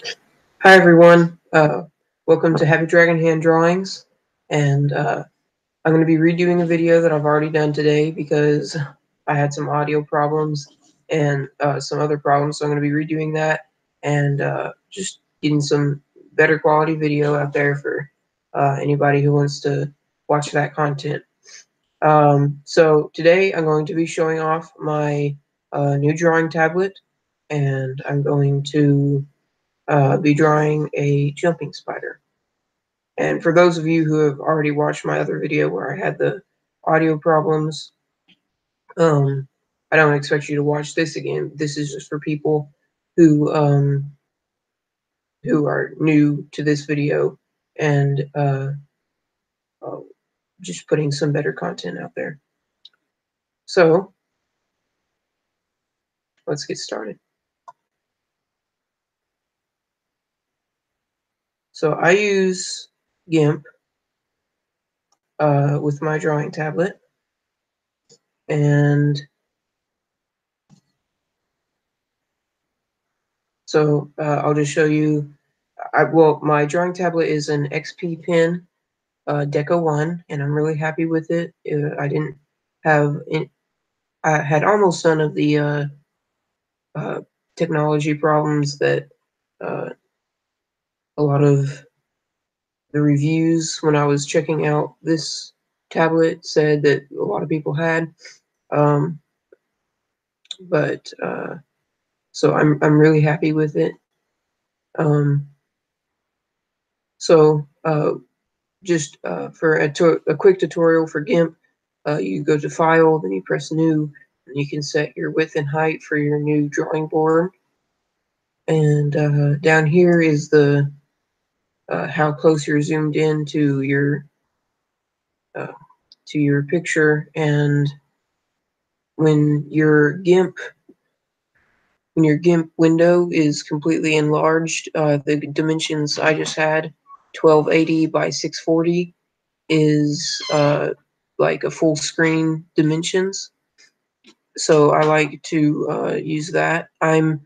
Hi everyone, welcome to Happy Dragon Hand Drawings, and I'm going to be redoing a video that I've already done today because I had some audio problems and some other problems, so I'm going to be redoing that and just getting some better quality video out there for anybody who wants to watch that content. So today I'm going to be showing off my new drawing tablet, and I'm going to be drawing a jumping spider. And for those of you who have already watched my other video where I had the audio problems, um, I don't expect you to watch this again. This is just for people who are new to this video and uh, just putting some better content out there. So let's get started. So I use GIMP with my drawing tablet, and so I'll just show you. Well, my drawing tablet is an XP Pen Deco 1, and I'm really happy with it. I didn't have I had almost none of the uh, technology problems that uh, a lot of the reviews when I was checking out this tablet said that a lot of people had. Um, but so I'm really happy with it. Um, so just for a quick tutorial for GIMP, you go to File, then you press New, and you can set your width and height for your new drawing board. And down here is the how close you're zoomed in uh, to your picture. And when your GIMP window is completely enlarged, the dimensions I just had, 1280 by 640, is like a full screen dimensions. So I like to use that. I'm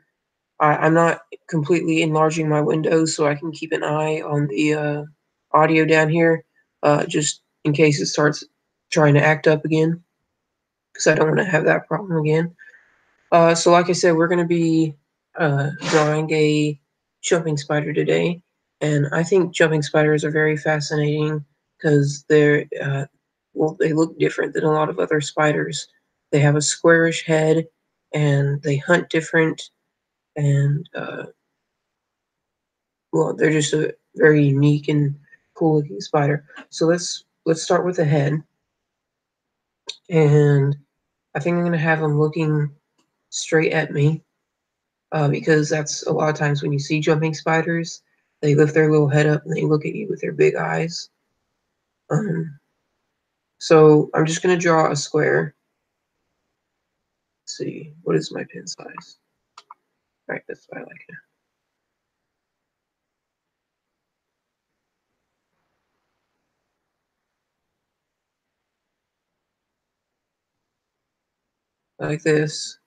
not completely enlarging my windows, so I can keep an eye on the audio down here, just in case it starts trying to act up again, because I don't want to have that problem again. So like I said, we're going to be drawing a jumping spider today, and I think jumping spiders are very fascinating because well, they look different than a lot of other spiders. They have a squarish head, and they hunt different, and well, they're just a very unique and cool looking spider. So let's start with the head, and I think I'm going to have them looking straight at me. Because that's a lot of times when you see jumping spiders, they lift their little head up and they look at you with their big eyes. So I'm just going to draw a square. Let's see, what is my pen size? All right, that's what I like it. Like this.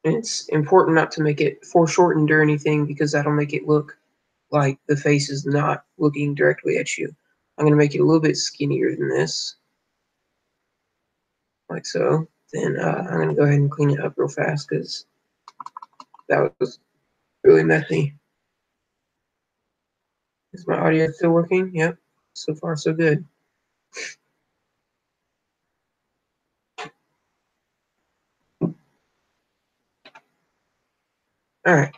And it's important not to make it foreshortened or anything because that'll make it look like the face is not looking directly at you. I'm going to make it a little bit skinnier than this, like so. Then I'm going to go ahead and clean it up real fast because that was really messy. Is my audio still working? Yep. So far, so good. All right.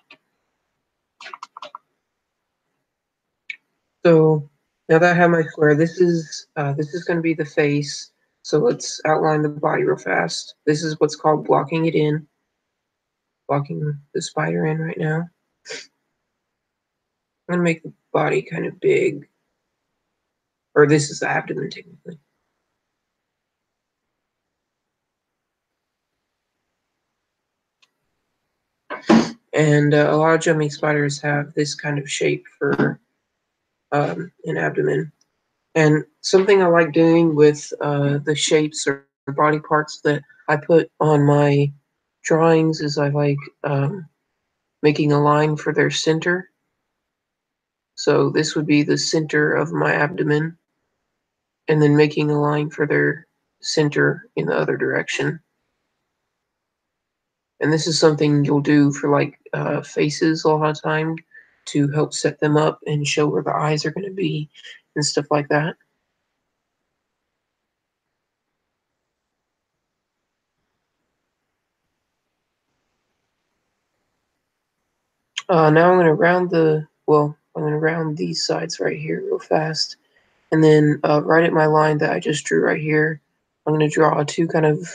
So now that I have my square, this is going to be the face. So let's outline the body real fast. This is what's called blocking it in. Blocking the spider in right now. I'm gonna make the body kind of big. Or this is the abdomen technically. And a lot of jumping spiders have this kind of shape for an abdomen. And something I like doing with the shapes or body parts that I put on my drawings is I like making a line for their center. So this would be the center of my abdomen, and then making a line for their center in the other direction. And this is something you'll do for like faces a lot of time to help set them up and show where the eyes are going to be and stuff like that. Now I'm going to I'm going to round these sides right here real fast. And then right at my line that I just drew right here, I'm going to draw two kind of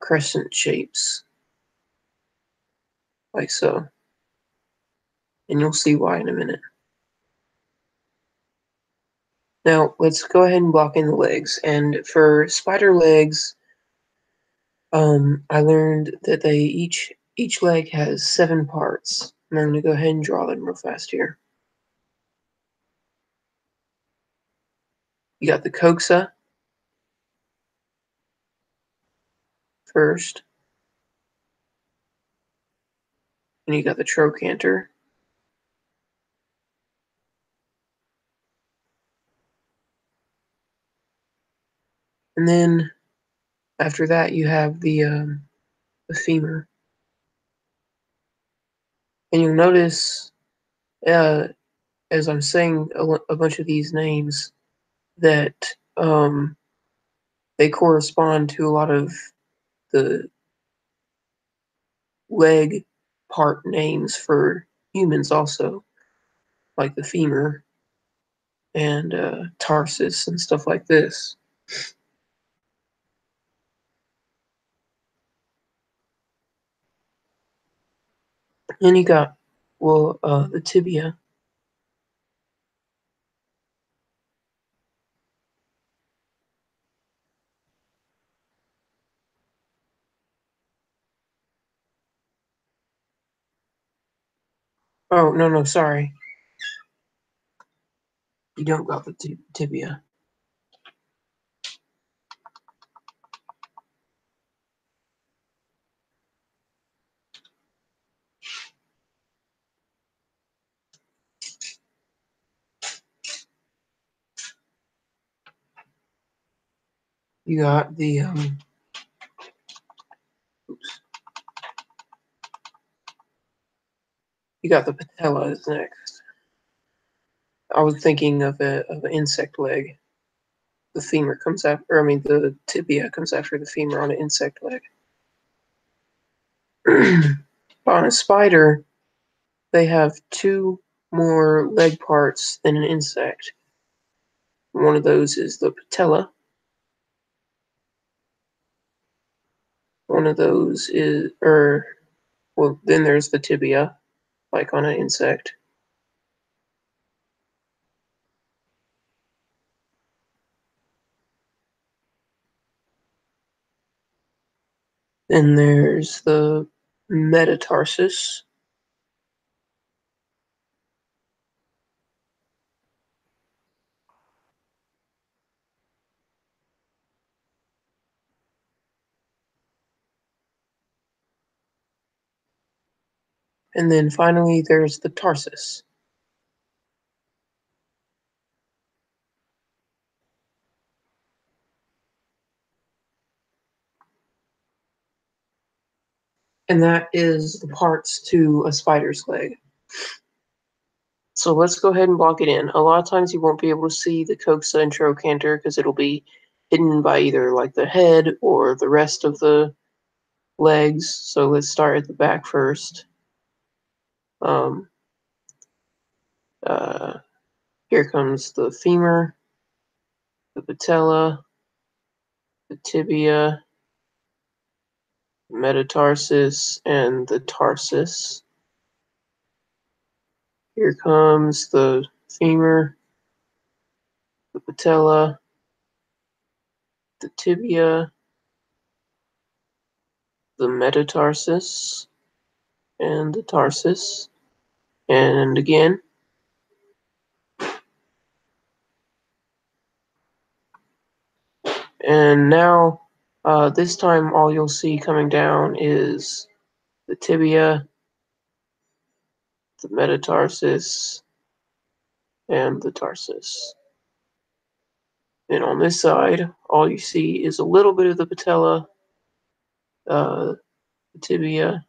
crescent shapes, like so. And you'll see why in a minute. Now, let's go ahead and block in the legs. And for spider legs, I learned that each leg has 7 parts. And I'm going to go ahead and draw them real fast here. You got the coxa first, and you got the trochanter. And then after that, you have the femur. And you'll notice, as I'm saying a bunch of these names, that they correspond to a lot of the leg part names for humans also, like the femur and tarsus and stuff like this. And you got, the tibia. Oh, no, no, sorry. You don't got the tibia. You got the, oops. You got the patella is next. I was thinking of an insect leg. The femur comes after, or I mean, the tibia comes after the femur on an insect leg. On a spider, they have 2 more leg parts than an insect. One of those is the patella. One of those is, then there's the tibia, like on an insect. Then there's the metatarsus. And then finally, there's the tarsus. And that is the parts to a spider's leg. So let's go ahead and block it in. A lot of times you won't be able to see the coxa and trochanter because it'll be hidden by either like the head or the rest of the legs. So let's start at the back first. Um, uh, Here comes the femur, the patella, the tibia, metatarsus, and the tarsus. Here comes the femur, the patella, the tibia, the metatarsus, and the tarsus. And again. And now, this time all you'll see coming down is the tibia, the metatarsus, and the tarsus. And on this side, all you see is a little bit of the patella, the tibia,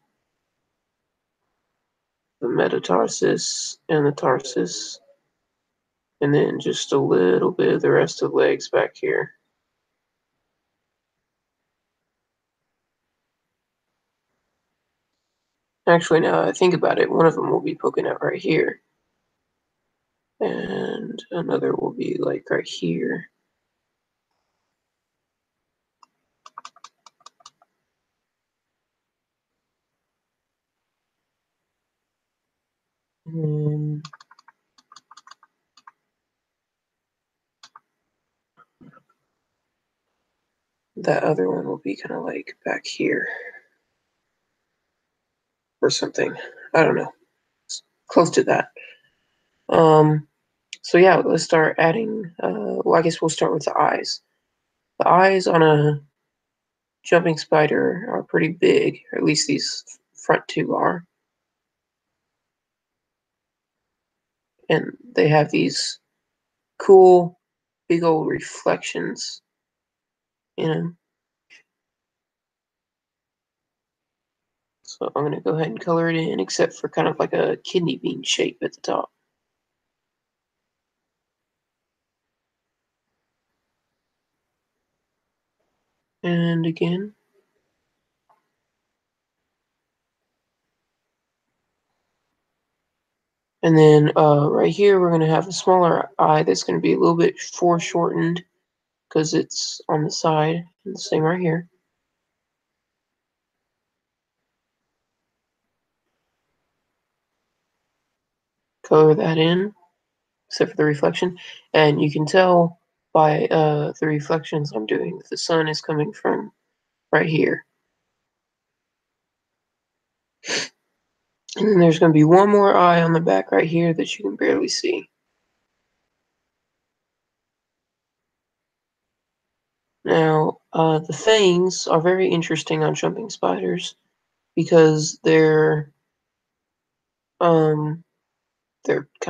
the metatarsus, and the tarsus, and then just a little bit of the rest of the legs back here. Actually, now that I think about it, one of them will be poking out right here. And another will be like right here. And that other one will be kind of like back here or something. I don't know. It's close to that. So yeah, let's start adding, well, I guess we'll start with the eyes. The eyes on a jumping spider are pretty big, or at least these front two are. And they have these cool, big old reflections in them. So I'm going to go ahead and color it in, except for kind of like a kidney bean shape at the top. And again. And then right here, we're going to have a smaller eye that's going to be a little bit foreshortened because it's on the side. And the same right here. Color that in, except for the reflection. And you can tell by the reflections I'm doing that the sun is coming from right here. And then there's going to be one more eye on the back right here that you can barely see. Now, the fangs are very interesting on jumping spiders because they're kind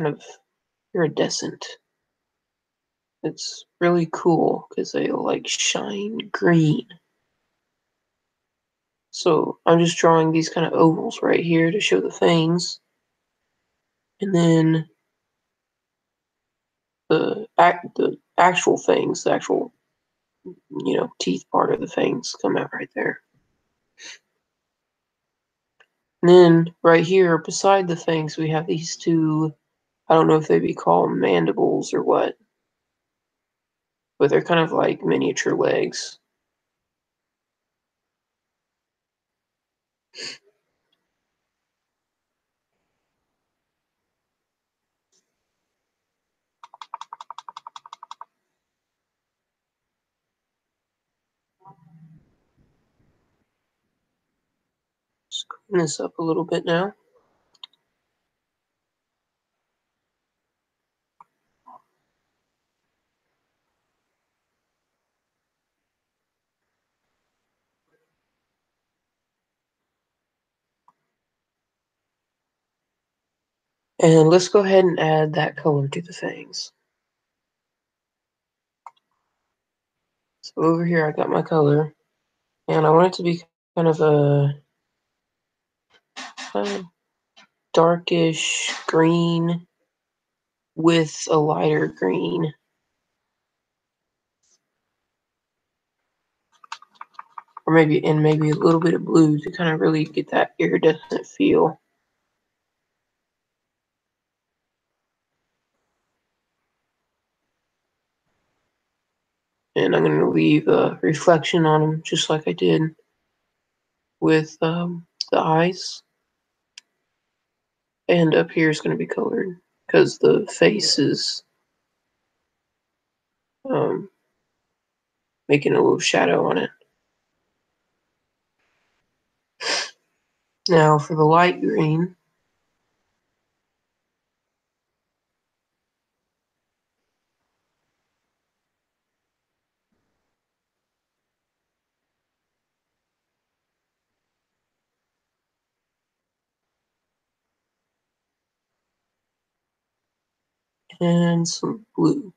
of iridescent. It's really cool because they like shine green. So I'm just drawing these kind of ovals right here to show the fangs. And then the actual fangs, the actual, teeth part of the fangs come out right there. And then right here beside the fangs we have these two, I don't know if they'd be called mandibles or what, but they're kind of like miniature legs. Just clean this up a little bit now. And let's go ahead and add that color to the fangs. So over here I got my color, and I want it to be kind of a darkish green with a lighter green. Or maybe a little bit of blue to kind of really get that iridescent feel. And I'm going to leave a reflection on them just like I did with the eyes. And up here is going to be colored because the face is making a little shadow on it. Now for the light green, and some blue.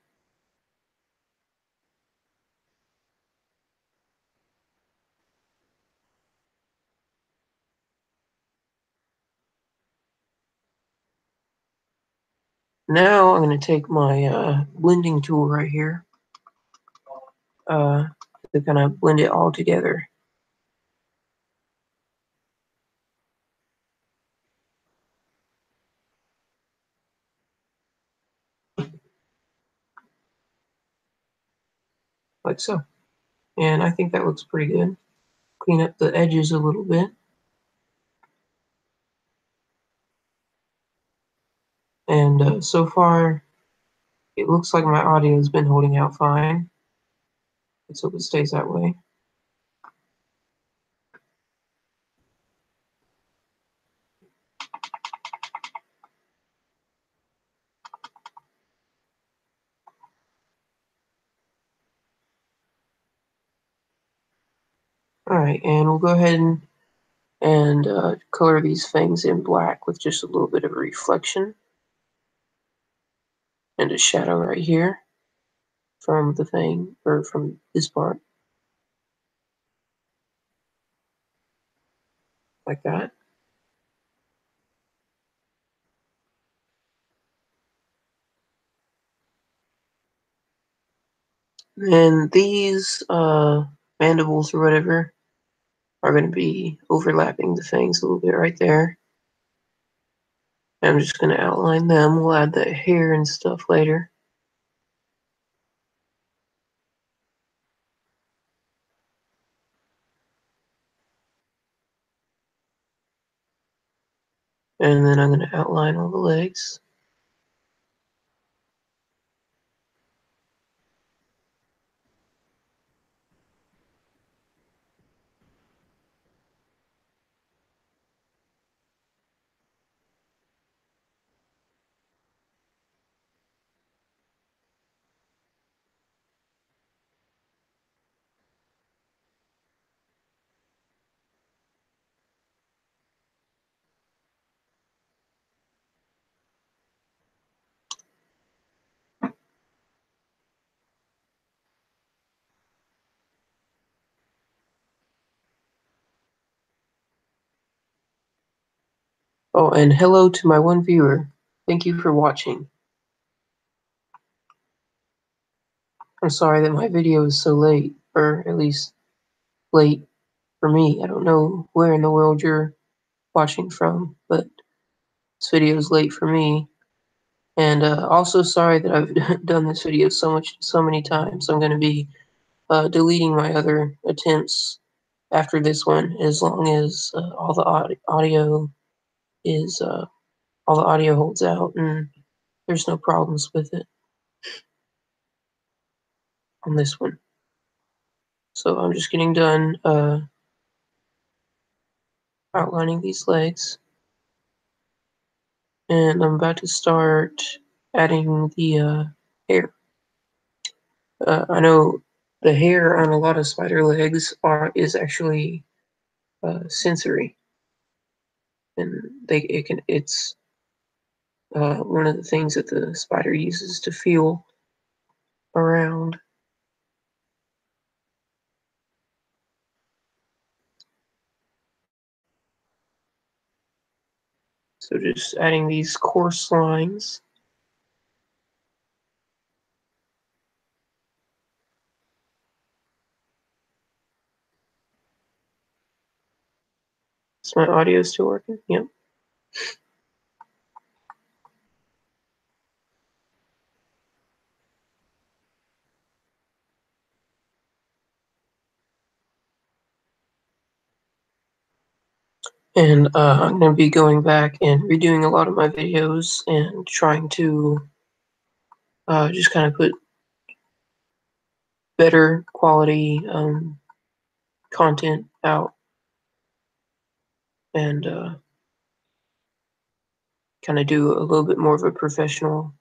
Now I'm going to take my blending tool right here to kind of blend it all together. Like so. And I think that looks pretty good. Clean up the edges a little bit. And so far, it looks like my audio has been holding out fine. Let's hope it stays that way. Alright, and we'll go ahead and color these things in black with just a little bit of a reflection and a shadow right here from the thing, or from this part, like that. And these mandibles or whatever are going to be overlapping the things a little bit right there. I'm just going to outline them. We'll add the hair and stuff later. And then I'm going to outline all the legs. Oh, and hello to my one viewer. Thank you for watching. I'm sorry that my video is so late, or at least late for me. I don't know where in the world you're watching from, but this video is late for me. And also sorry that I've done this video so many times. I'm going to be deleting my other attempts after this one, as long as all the audio is all the audio holds out and there's no problems with it on this one. So I'm just getting done outlining these legs, and I'm about to start adding the hair. I know the hair on a lot of spider legs is actually sensory, and it's one of the things that the spider uses to feel around. So just adding these coarse lines. Is my audio still working? Yep. And I'm going to be going back and redoing a lot of my videos and trying to just kind of put better quality content out, and kind of do a little bit more of a professional,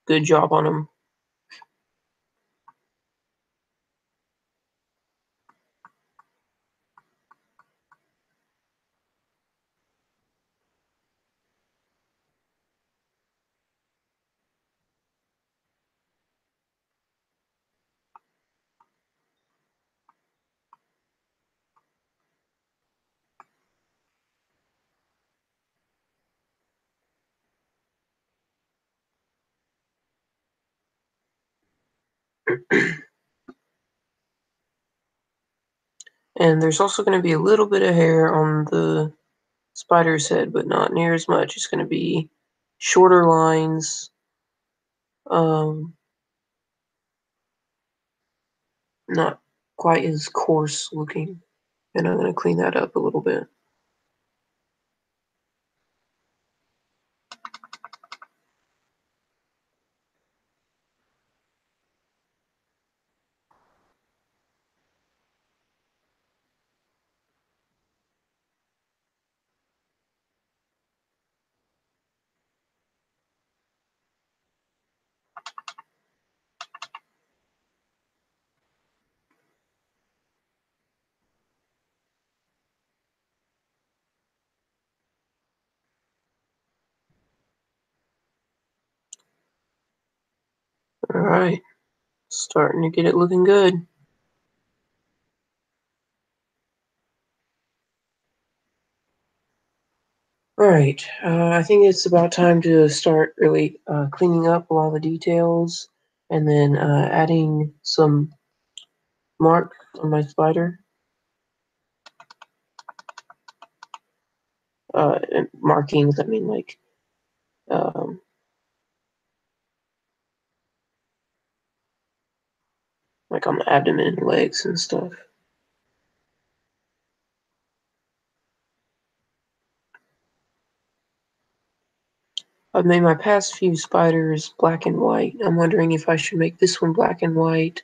good job on them. And there's also going to be a little bit of hair on the spider's head, but not near as much. It's going to be shorter lines, um, not quite as coarse looking. And I'm going to clean that up a little bit. All right, starting to get it looking good. All right, I think it's about time to start really cleaning up a lot of the details and then adding some marks on my spider. And markings, I mean um, like on the abdomen and legs and stuff. I've made my past few spiders black and white. I'm wondering if I should make this one black and white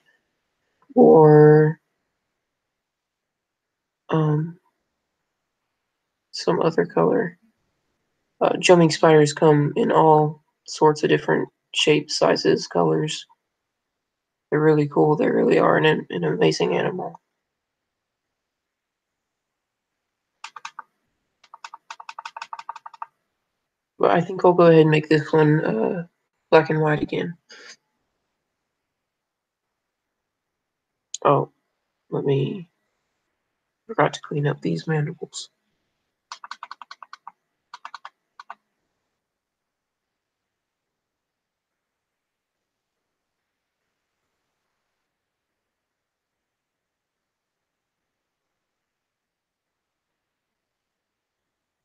or um, some other color. Jumping spiders come in all sorts of different shapes, sizes, colors. They're really cool. They really are an amazing animal. But I think I'll go ahead and make this one black and white again. Oh, let me, forgot to clean up these mandibles.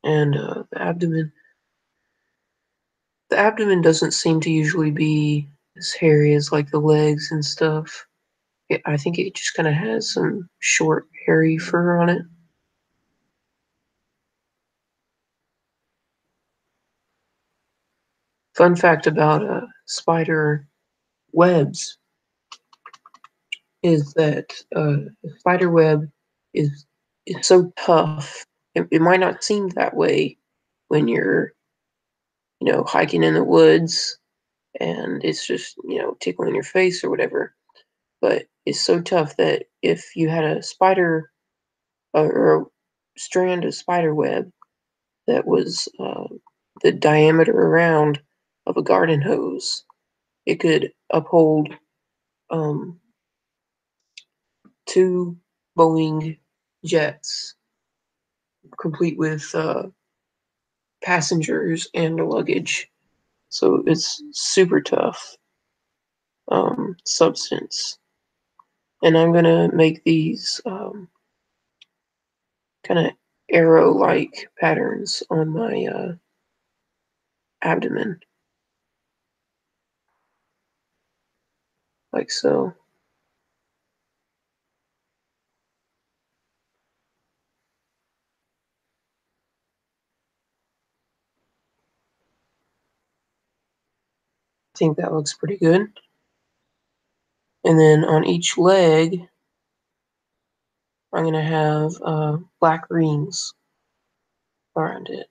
And the abdomen. The abdomen doesn't seem to usually be as hairy as like the legs and stuff. I think it just kind of has some short, hairy fur on it. Fun fact about spider webs is that a spider web is is so tough. It might not seem that way when you're, hiking in the woods and it's just, tickling your face or whatever. But it's so tough that if you had a spider or a strand of spider web that was the diameter around of a garden hose, it could uphold um, two Boeing jets, complete with passengers and luggage. So it's super tough substance. And I'm gonna make these kind of arrow-like patterns on my abdomen, like so. I think that looks pretty good. And then on each leg, I'm gonna have black rings around it.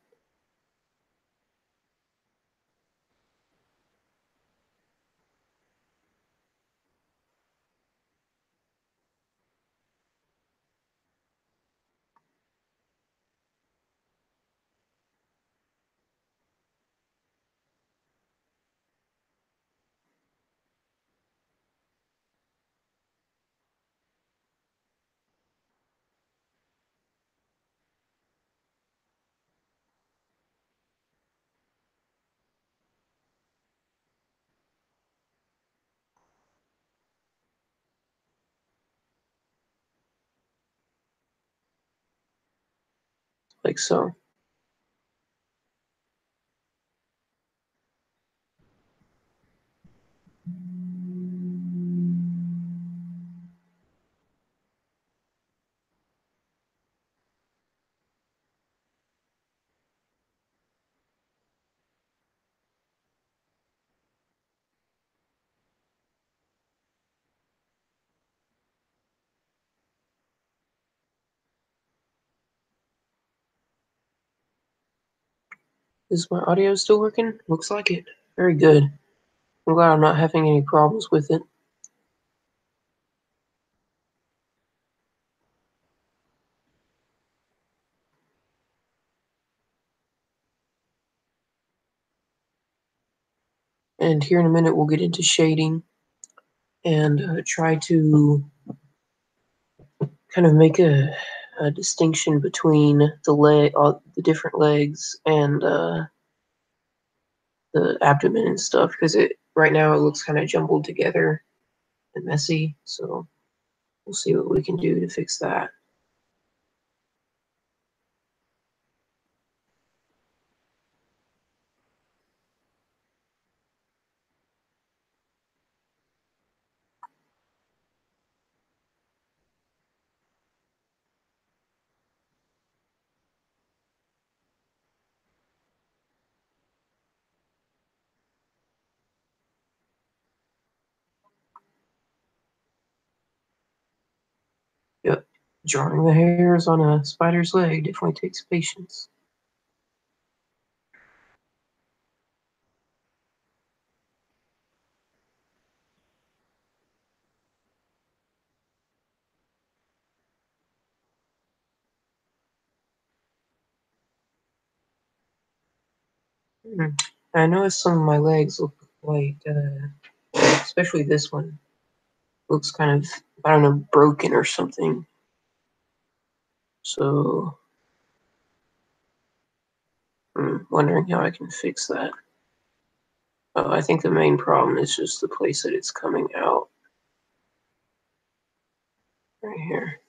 like so. Is my audio still working? Looks like it. Very good. I'm glad I'm not having any problems with it. And here in a minute, we'll get into shading and try to kind of make a distinction between the different legs and the abdomen and stuff, because it right now it looks kind of jumbled together and messy. So we'll see what we can do to fix that. Yep, drawing the hairs on a spider's leg definitely takes patience. I noticed some of my legs look like, especially this one, looks kind of, I don't know, broken or something. So I'm wondering how I can fix that. I think the main problem is just the place that it's coming out right here.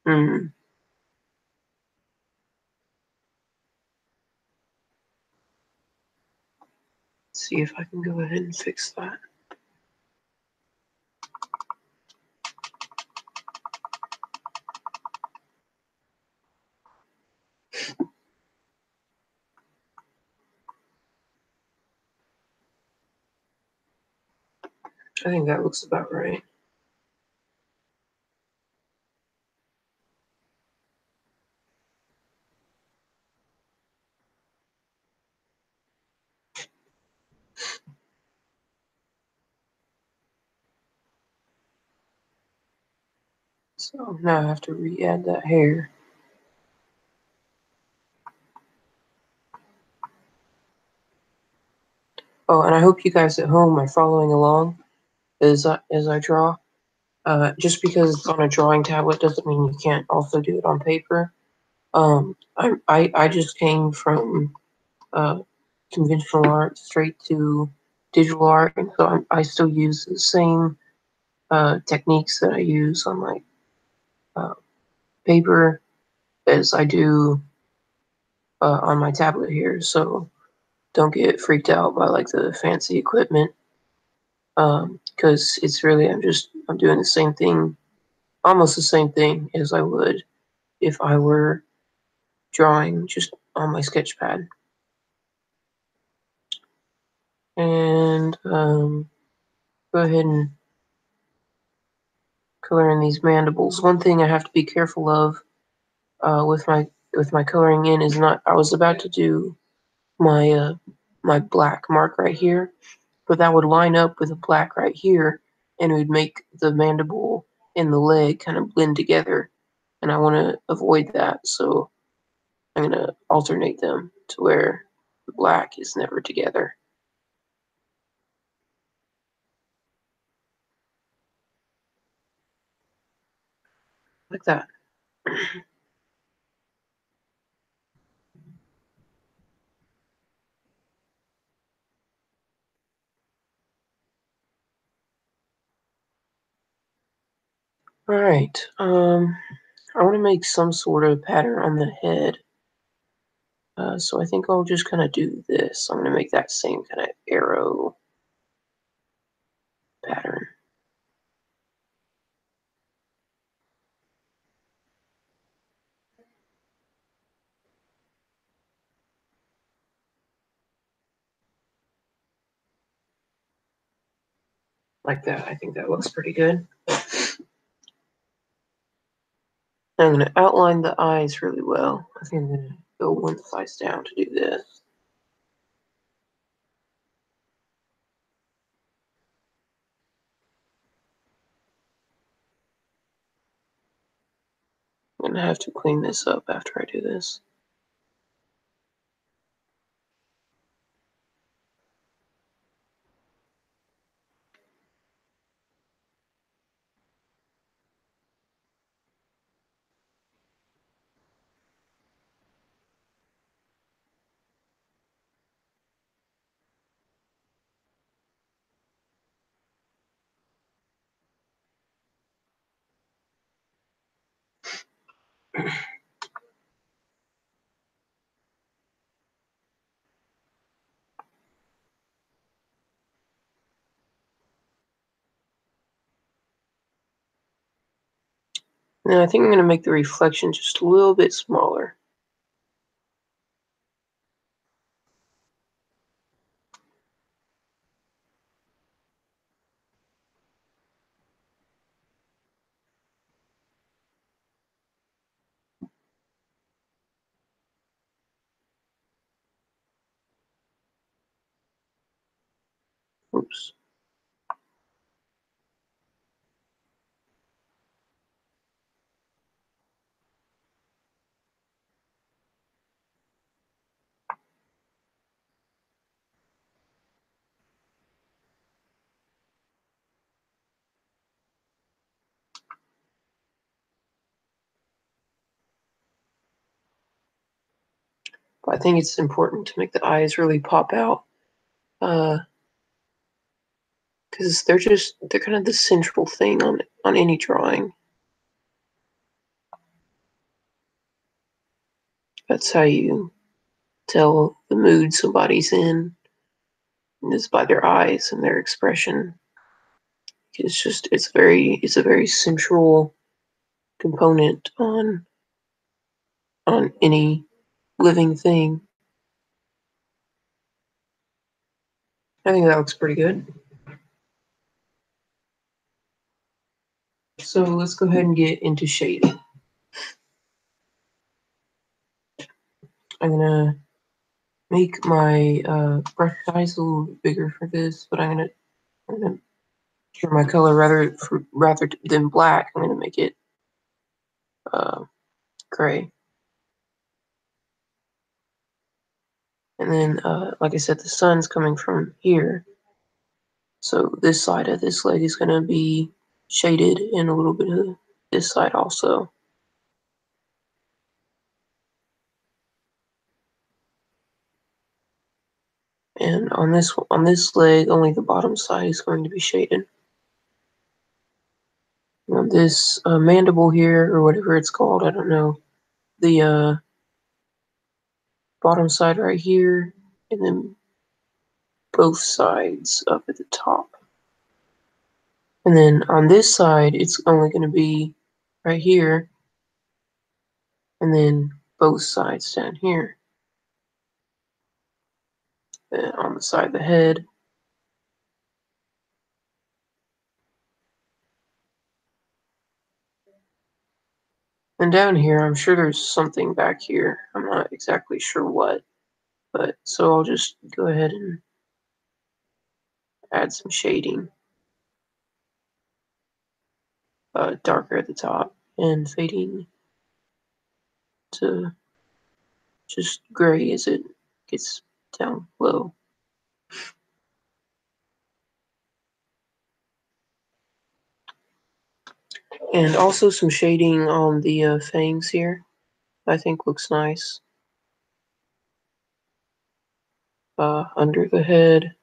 Hmm. See if I can go ahead and fix that. I think that looks about right. So now I have to re-add that hair. Oh, and I hope you guys at home are following along as I draw. Just because it's on a drawing tablet doesn't mean you can't also do it on paper. I just came from conventional art straight to digital art, and so I still use the same techniques that I use on my uh, paper as I do on my tablet here. So don't get freaked out by like the fancy equipment, because it's really I'm doing the same thing, almost the same thing as I would if I were drawing just on my sketch pad. And go ahead and color in these mandibles. One thing I have to be careful of with my coloring in is not. I was about to do my black mark right here, but that would line up with a black right here, and it would make the mandible and the leg kind of blend together. And I want to avoid that, so I'm gonna alternate them to where the black is never together, like that. All right. I want to make some sort of pattern on the head. So I think I'll just kind of do this. I'm going to make that same kind of arrow pattern. Like that. I think that looks pretty good. I'm going to outline the eyes really well. I think I'm going to go one slice down to do this. I'm going to have to clean this up after I do this. And I think I'm going to make the reflection just a little bit smaller. Oops. But I think it's important to make the eyes really pop out. Because they're kind of the central thing on any drawing. That's how you tell the mood somebody's in, is by their eyes and their expression. It's a very central component on any living thing. I think that looks pretty good. So let's go ahead and get into shading. I'm gonna make my brush size a little bit bigger for this, but I'm gonna for my color rather than black, I'm gonna make it gray. And then, like I said, the sun's coming from here. So this side of this leg is going to be shaded and a little bit of this side also. And on this leg, only the bottom side is going to be shaded. On this mandible here, or whatever it's called, I don't know, the bottom side right here, and then both sides up at the top. And then on this side, it's only going to be right here, and then both sides down here. On the side of the head. And down here, I'm sure there's something back here. I'm not exactly sure what, but so I'll just go ahead and add some shading. Darker at the top and fading to just gray as it gets down low. And also some shading on the fangs here. I think looks nice. Under the head.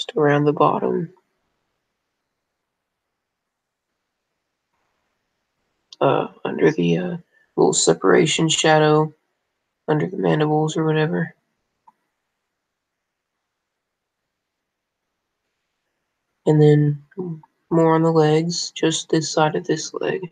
just around the bottom, under the little separation shadow under the mandibles or whatever. And then more on the legs, just this side of this leg.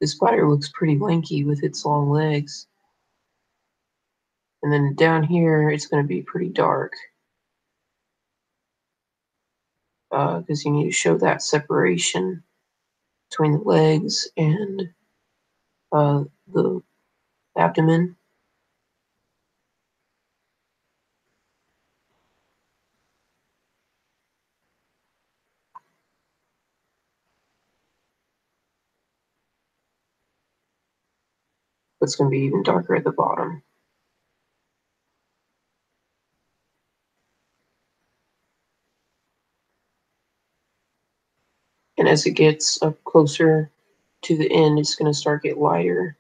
This spider looks pretty lanky with its long legs. And then down here, it's going to be pretty dark. Because you need to show that separation between the legs and the abdomen. But it's going to be even darker at the bottom. And as it gets up closer to the end, it's going to start to get lighter.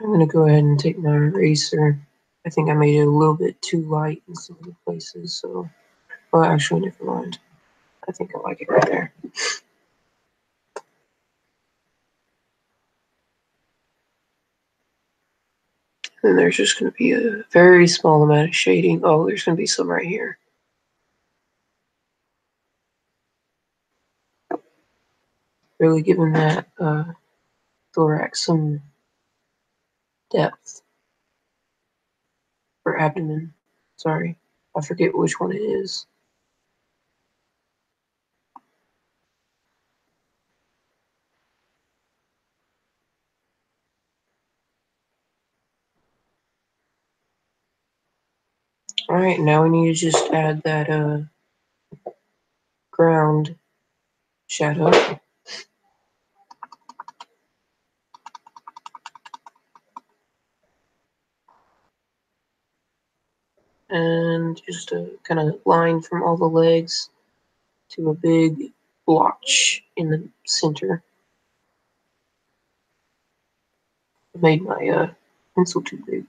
I'm going to go ahead and take my eraser. I think I made it a little bit too light in some of the places, so... Well, actually, never mind. I think I like it right there. Then there's just going to be a very small amount of shading. Oh, there's going to be some right here. Really giving that thorax some depth. Or abdomen. Sorry. I forget which one it is. Alright, now we need to just add that ground shadow. And just a kind of line from all the legs to a big blotch in the center. I made my pencil too big.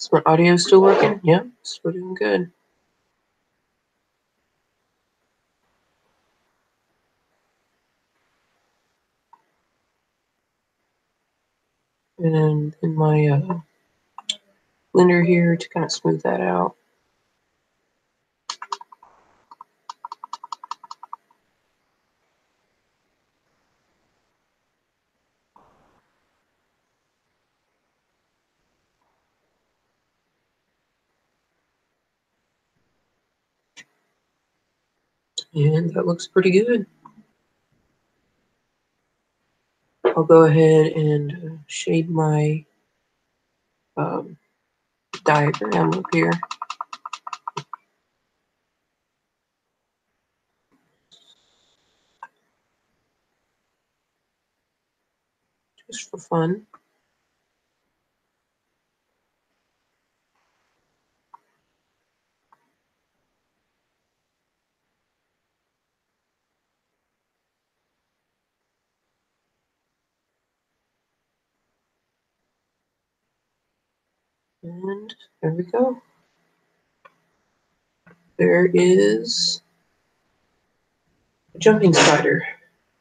Is my audio still working? Yep, still doing good. And in my blender here to kind of smooth that out. And that looks pretty good. I'll go ahead and shade my diagram up here. Just for fun. And there we go. There is a jumping spider.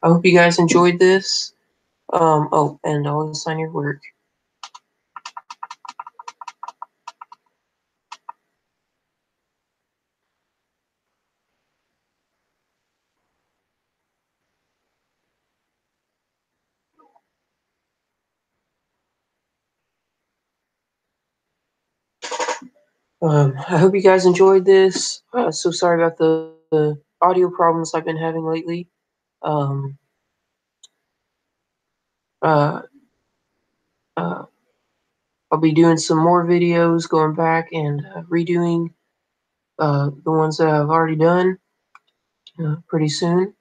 I hope you guys enjoyed this. Oh, and always sign your work. I hope you guys enjoyed this. So sorry about the audio problems I've been having lately. Um, I'll be doing some more videos, going back and redoing the ones that I've already done pretty soon.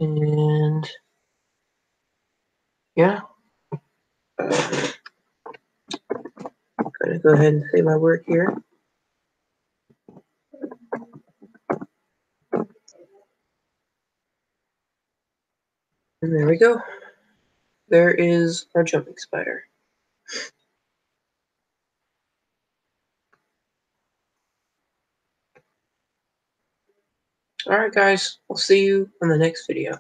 And yeah, gonna go ahead and save my work here. And there we go. There is our jumping spider. Alright guys, I'll see you in the next video.